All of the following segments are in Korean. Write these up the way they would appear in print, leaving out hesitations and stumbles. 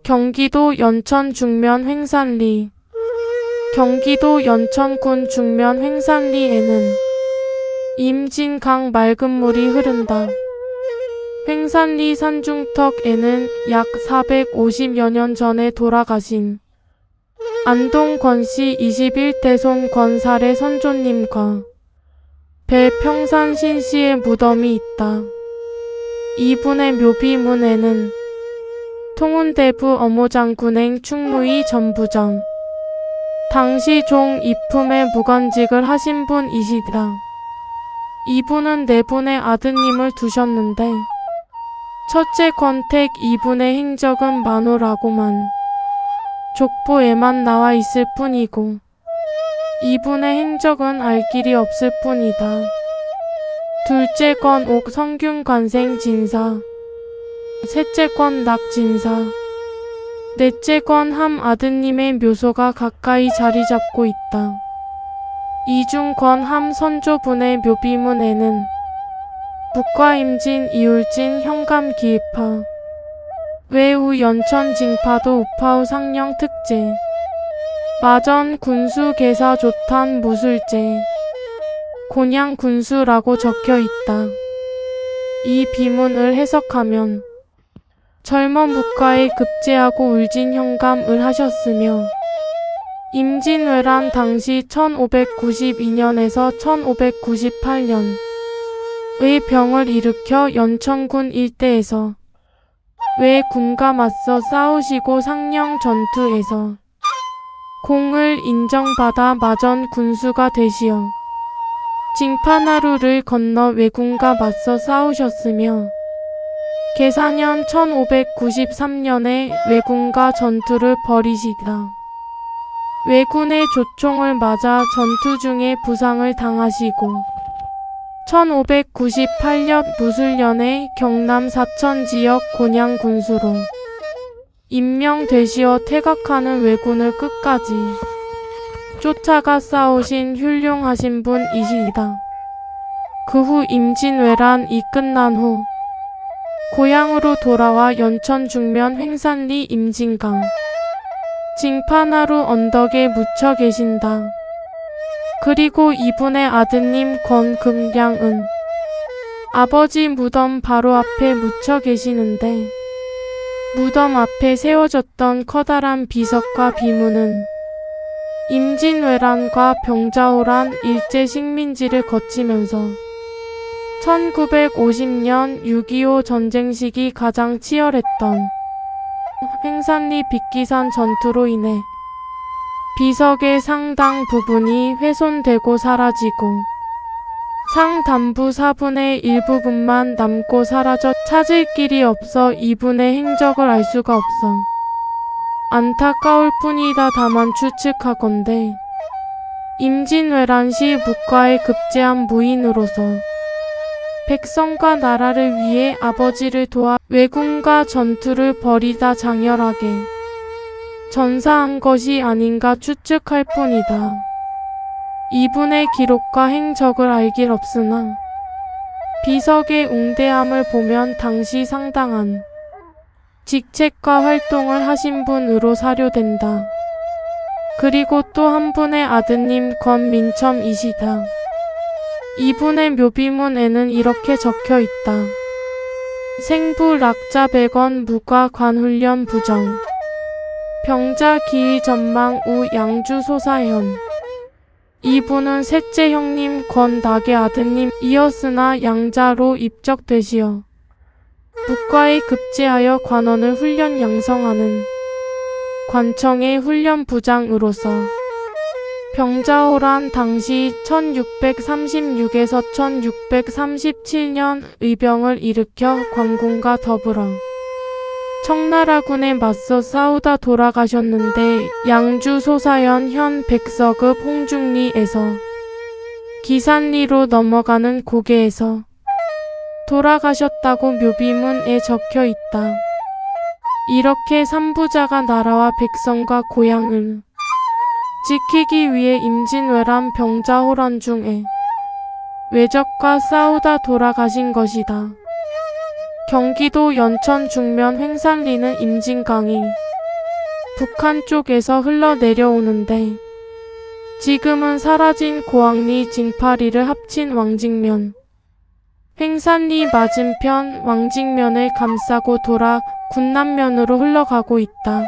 경기도 연천 중면 횡산리. 경기도 연천군 중면 횡산리에는 임진강 맑은 물이 흐른다. 횡산리 산중턱에는 약 450여 년 전에 돌아가신 안동 권씨 21대손 권살의 선조님과 배평산 신씨의 무덤이 있다. 이분의 묘비문에는 통운대부 어모장군행 충무이 전부장, 당시 종 이품의 무관직을 하신 분이시다. 이분은 네 분의 아드님을 두셨는데 첫째 권택 이분의 행적은 만호라고만 족보에만 나와 있을 뿐이고 이분의 행적은 알 길이 없을 뿐이다. 둘째 권옥 성균관생 진사, 셋째 권낙 진사, 넷째 권함 아드님의 묘소가 가까이 자리 잡고 있다. 이중 권함 선조분의 묘비문에는 북과임진 이울진 현감 기입하, 외우 연천 징파도 우파우 상령 특제, 마전 군수 계사 조탄 무술제, 곤양 군수라고 적혀 있다. 이 비문을 해석하면 젊은 묵가에 급제하고 울진 현감을 하셨으며 임진왜란 당시 1592년에서 1598년 의 병을 일으켜 연천군 일대에서 왜군과 맞서 싸우시고 상령 전투에서 공을 인정받아 마전 군수가 되시어 징파나루를 건너 왜군과 맞서 싸우셨으며 계사년 1593년에 왜군과 전투를 벌이시다. 왜군의 조총을 맞아 전투 중에 부상을 당하시고 1598년 무술년에 경남 사천 지역 곤양 군수로 임명되시어 퇴각하는 왜군을 끝까지 쫓아가 싸우신 훌륭하신 분이시다. 그 후 임진왜란이 끝난 후 고향으로 돌아와 연천 중면 횡산리 임진강 징파나루 언덕에 묻혀 계신다. 그리고 이분의 아드님 권극량은 아버지 무덤 바로 앞에 묻혀 계시는데 무덤 앞에 세워졌던 커다란 비석과 비문은 임진왜란과 병자호란 일제 식민지를 거치면서 1950년 6.25 전쟁 시기 가장 치열했던 횡산리 빅기산 전투로 인해 비석의 상당 부분이 훼손되고 사라지고 상단부 4분의 1부분만 남고 사라져 찾을 길이 없어 이분의 행적을 알 수가 없어 안타까울 뿐이다. 다만 추측하건대 임진왜란 시 묵과에 급제한 무인으로서 백성과 나라를 위해 아버지를 도와 왜군과 전투를 벌이다 장렬하게 전사한 것이 아닌가 추측할 뿐이다. 이분의 기록과 행적을 알 길 없으나 비석의 웅대함을 보면 당시 상당한 직책과 활동을 하신 분으로 사료된다. 그리고 또 한 분의 아드님 권민첨이시다. 이분의 묘비문에는 이렇게 적혀 있다. 생부 락자 백원 무과 관훈련 부정 병자 기위 전망 우 양주 소사현. 이분은 셋째 형님 권낙의 아드님이었으나 양자로 입적되시어 묵과에 급제하여 관원을 훈련 양성하는 관청의 훈련부장으로서 병자호란 당시 1636에서 1637년 의병을 일으켜 광군과 더불어 청나라군에 맞서 싸우다 돌아가셨는데 양주 소사현 현 백서급 홍중리에서 기산리로 넘어가는 고개에서 돌아가셨다고 묘비문에 적혀 있다. 이렇게 삼부자가 나라와 백성과 고향을 지키기 위해 임진왜란 병자호란 중에 외적과 싸우다 돌아가신 것이다. 경기도 연천 중면 횡산리는 임진강이 북한 쪽에서 흘러내려오는데 지금은 사라진 고왕리 징파리를 합친 왕직면, 횡산리 맞은편 왕직면을 감싸고 돌아 군남면으로 흘러가고 있다.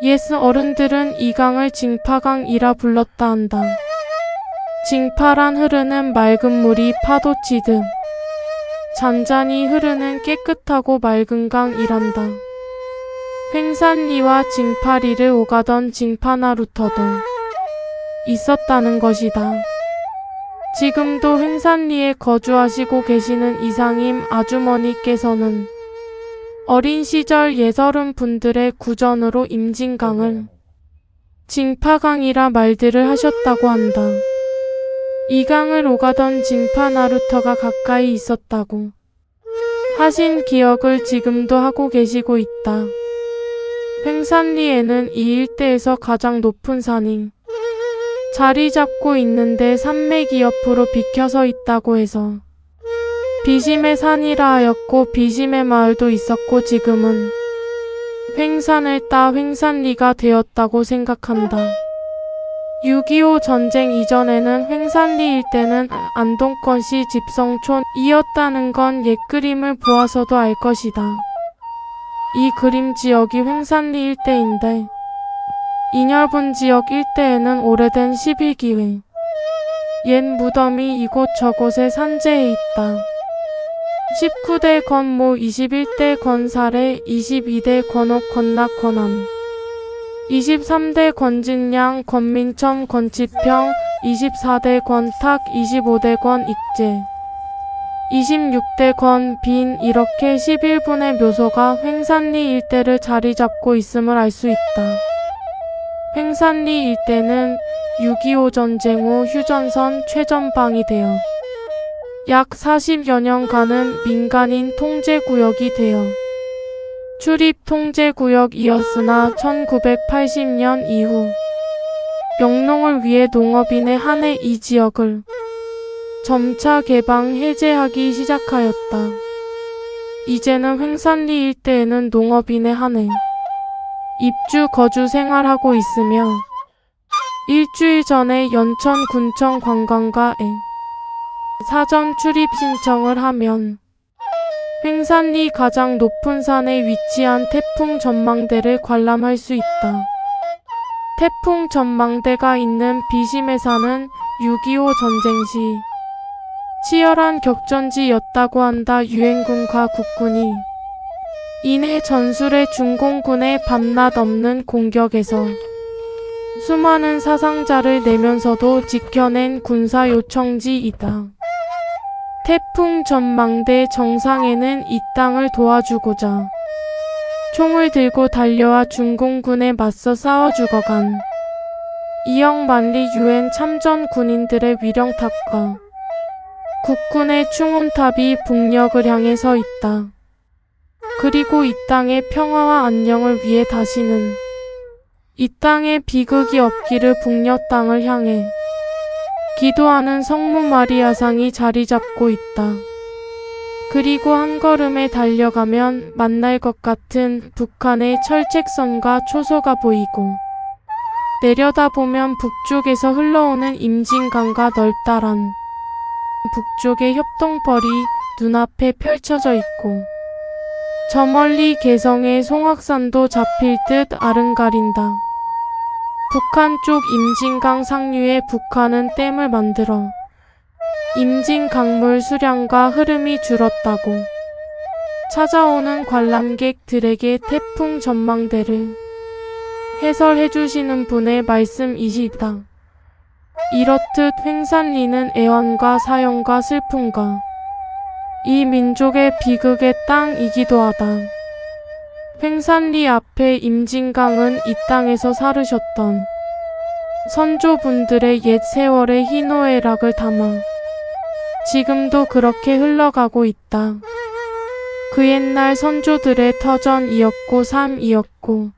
옛 어른들은 이 강을 징파강이라 불렀다 한다. 징파란 흐르는 맑은 물이 파도치듯 잔잔히 흐르는 깨끗하고 맑은 강이란다. 횡산리와 징파리를 오가던 징파나루터도 있었다는 것이다. 지금도 횡산리에 거주하시고 계시는 이상임 아주머니께서는 어린 시절 예설은 분들의 구전으로 임진강을 징파강이라 말들을 하셨다고 한다. 이 강을 오가던 징파나루터가 가까이 있었다고 하신 기억을 지금도 하고 계시고 있다. 횡산리에는 이 일대에서 가장 높은 산이 자리 잡고 있는데 산맥이 옆으로 비켜서 있다고 해서 비심의 산이라 하였고 비심의 마을도 있었고 지금은 횡산을 따 횡산리가 되었다고 생각한다. 6.25 전쟁 이전에는 횡산리 일대는 안동권시 집성촌이었다는 건 옛 그림을 보아서도 알 것이다. 이 그림 지역이 횡산리 일대인데 이 넓은 지역 일대에는 오래된 11기회 옛 무덤이 이곳저곳에 산재해 있다. 19대 권모, 21대 권사례, 22대 권옥, 권낙, 권암, 23대 권진양, 권민첨, 권치평, 24대 권탁, 25대 권익재, 26대 권빈 이렇게 11분의 묘소가 횡산리 일대를 자리 잡고 있음을 알 수 있다. 횡산리 일대는 6.25 전쟁 후 휴전선 최전방이 되어 약 40여 년간은 민간인 통제구역이 되어 출입 통제구역이었으나 1980년 이후 영농을 위해 농업인에 한해 이 지역을 점차 개방 해제하기 시작하였다. 이제는 횡산리 일대에는 농업인에 한해 입주 거주 생활하고 있으며 일주일 전에 연천 군청 관광가에 사전 출입 신청을 하면 횡산리 가장 높은 산에 위치한 태풍 전망대를 관람할 수 있다. 태풍 전망대가 있는 비심의 산은 6.25 전쟁 시 치열한 격전지였다고 한다. 유엔군과 국군이 이내 전술의 중공군의 밤낮 없는 공격에서 수많은 사상자를 내면서도 지켜낸 군사 요청지이다. 태풍 전망대 정상에는 이 땅을 도와주고자 총을 들고 달려와 중공군에 맞서 싸워 죽어간 이영만리 유엔 참전 군인들의 위령탑과 국군의 충원탑이 북녘을 향해 서 있다. 그리고 이 땅의 평화와 안녕을 위해 다시는 이 땅에 비극이 없기를 북녘 땅을 향해 기도하는 성모 마리아상이 자리 잡고 있다. 그리고 한 걸음에 달려가면 만날 것 같은 북한의 철책선과 초소가 보이고 내려다보면 북쪽에서 흘러오는 임진강과 넓다란 북쪽의 협동벌이 눈앞에 펼쳐져 있고 저 멀리 개성의 송악산도 잡힐 듯 아른가린다. 북한 쪽 임진강 상류에 북한은 댐을 만들어 임진강물 수량과 흐름이 줄었다고 찾아오는 관람객들에게 태풍 전망대를 해설해 주시는 분의 말씀이시다. 이렇듯 횡산리는 애환과 사연과 슬픔과 이 민족의 비극의 땅이기도 하다. 횡산리 앞에 임진강은 이 땅에서 살으셨던 선조분들의 옛 세월의 희노애락을 담아 지금도 그렇게 흘러가고 있다. 그 옛날 선조들의 터전이었고 삶이었고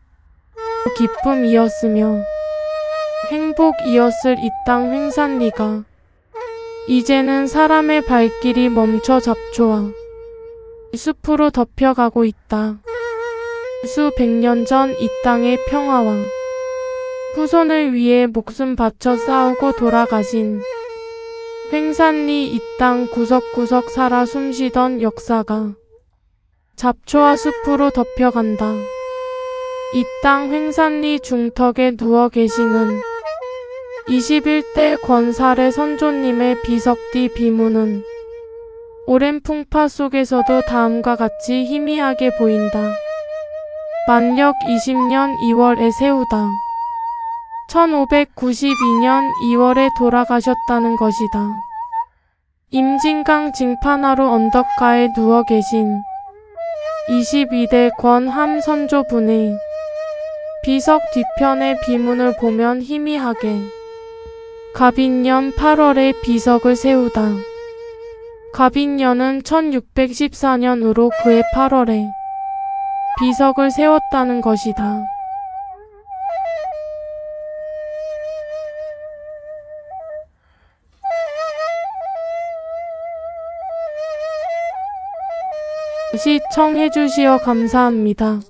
기쁨이었으며 행복이었을 이 땅 횡산리가 이제는 사람의 발길이 멈춰 잡초와 숲으로 덮여가고 있다. 수백 년 전 이 땅의 평화와 후손을 위해 목숨 바쳐 싸우고 돌아가신 횡산리 이 땅 구석구석 살아 숨쉬던 역사가 잡초와 숲으로 덮여간다. 이 땅 횡산리 중턱에 누워 계시는 21대 권살의 선조님의 비석뒤 비문은 오랜 풍파 속에서도 다음과 같이 희미하게 보인다. 만력 20년 2월에 세우다. 1592년 2월에 돌아가셨다는 것이다. 임진강 징판하로 언덕가에 누워 계신 22대 권함 선조분의 비석 뒤편의 비문을 보면 희미하게 갑인년 8월에 비석을 세우다. 갑인년은 1614년으로 그해 8월에 비석을 세웠다는 것이다. 시청해주시어 감사합니다.